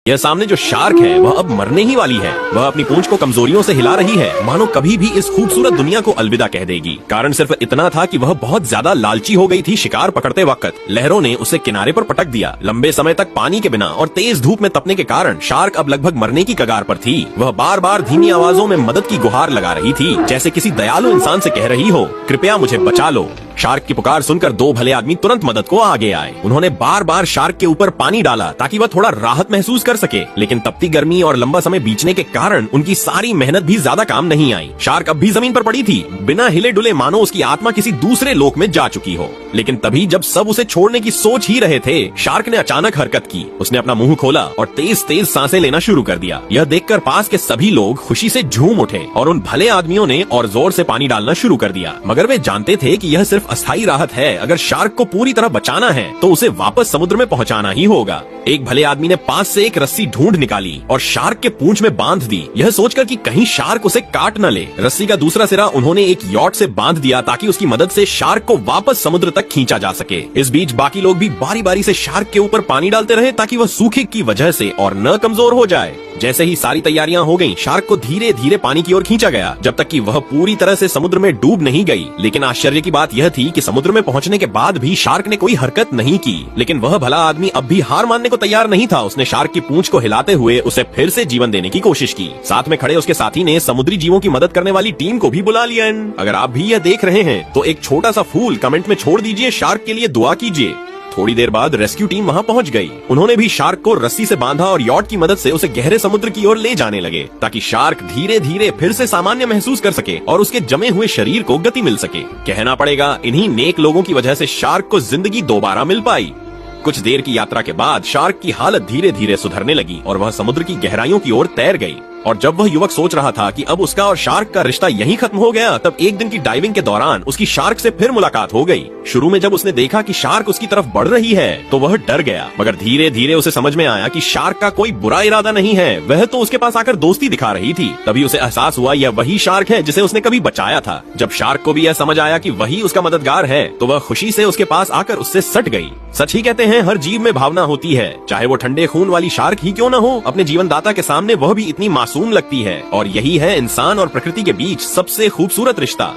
यह सामने जो शार्क है वह अब मरने ही वाली है। वह अपनी पूंछ को कमजोरियों से हिला रही है, मानो कभी भी इस खूबसूरत दुनिया को अलविदा कह देगी। कारण सिर्फ इतना था कि वह बहुत ज्यादा लालची हो गई थी शिकार पकड़ते वक्त। लहरों ने उसे किनारे पर पटक दिया। लंबे समय तक पानी के बिना और तेज धूप में तपने के कारण शार्क अब लगभग मरने की कगार पर थी। वह बार बार धीमी आवाजों में मदद की गुहार लगा रही थी, जैसे किसी दयालु इंसान से कह रही हो, कृपया मुझे बचा लो। शार्क की पुकार सुनकर दो भले आदमी तुरंत मदद को आगे आए। उन्होंने बार बार शार्क के ऊपर पानी डाला ताकि वह थोड़ा राहत महसूस कर सके, लेकिन तपती गर्मी और लंबा समय बीतने के कारण उनकी सारी मेहनत भी ज्यादा काम नहीं आई। शार्क अब भी जमीन पर पड़ी थी, बिना हिले डुले, मानो उसकी आत्मा किसी दूसरे लोक में जा चुकी हो। लेकिन तभी जब सब उसे छोड़ने की सोच ही रहे थे, शार्क ने अचानक हरकत की। उसने अपना मुंह खोला और तेज तेज सांसें लेना शुरू कर दिया। यह देखकर पास के सभी लोग खुशी से झूम उठे और उन भले आदमियों ने और जोर से पानी डालना शुरू कर दिया। मगर वे जानते थे कि यह सिर्फ अस्थायी राहत है। अगर शार्क को पूरी तरह बचाना है तो उसे वापस समुद्र में पहुंचाना ही होगा। एक भले आदमी ने पास से एक रस्सी ढूंढ निकाली और शार्क के पूंछ में बांध दी, यह सोचकर कि कहीं शार्क उसे काट न ले। रस्सी का दूसरा सिरा उन्होंने एक यॉट से बांध दिया ताकि उसकी मदद से शार्क को वापस समुद्र तक खींचा जा सके। इस बीच बाकी लोग भी बारी बारी से शार्क के ऊपर पानी डालते रहे ताकि वह सूखे की वजह से और न कमजोर हो जाए। जैसे ही सारी तैयारियां हो गईं, शार्क को धीरे धीरे पानी की ओर खींचा गया, जब तक कि वह पूरी तरह से समुद्र में डूब नहीं गई। लेकिन आश्चर्य की बात यह थी कि समुद्र में पहुंचने के बाद भी शार्क ने कोई हरकत नहीं की। लेकिन वह भला आदमी अब भी हार मानने को तैयार नहीं था। उसने शार्क की पूंछ को हिलाते हुए उसे फिर से जीवन देने की कोशिश की। साथ में खड़े उसके साथी ने समुद्री जीवों की मदद करने वाली टीम को भी बुला लिया। अगर आप भी यह देख रहे हैं तो एक छोटा सा फूल कमेंट में छोड़ दीजिए, शार्क के लिए दुआ कीजिए। थोड़ी देर बाद रेस्क्यू टीम वहां पहुंच गई। उन्होंने भी शार्क को रस्सी से बांधा और यॉट की मदद से उसे गहरे समुद्र की ओर ले जाने लगे, ताकि शार्क धीरे धीरे फिर से सामान्य महसूस कर सके और उसके जमे हुए शरीर को गति मिल सके। कहना पड़ेगा, इन्हीं नेक लोगों की वजह से शार्क को जिंदगी दोबारा मिल पाई। कुछ देर की यात्रा के बाद शार्क की हालत धीरे धीरे सुधरने लगी और वह समुद्र की गहराइयों की ओर तैर गई। और जब वह युवक सोच रहा था कि अब उसका और शार्क का रिश्ता यहीं खत्म हो गया, तब एक दिन की डाइविंग के दौरान उसकी शार्क से फिर मुलाकात हो गई। शुरू में जब उसने देखा कि शार्क उसकी तरफ बढ़ रही है तो वह डर गया, मगर धीरे धीरे उसे समझ में आया कि शार्क का कोई बुरा इरादा नहीं है, वह तो उसके पास आकर दोस्ती दिखा रही थी। तभी उसे एहसास हुआ यह वही शार्क है जिसे उसने कभी बचाया था। जब शार्क को भी यह समझ आया कि वही उसका मददगार है तो वह खुशी से उसके पास आकर उससे सट गई। सच ही कहते हैं, हर जीव में भावना होती है, चाहे वो ठंडे खून वाली शार्क ही क्यों न हो। अपने जीवन दाता के सामने वह भी इतनी मासूम लगती है। और यही है इंसान और प्रकृति के बीच सबसे खूबसूरत रिश्ता।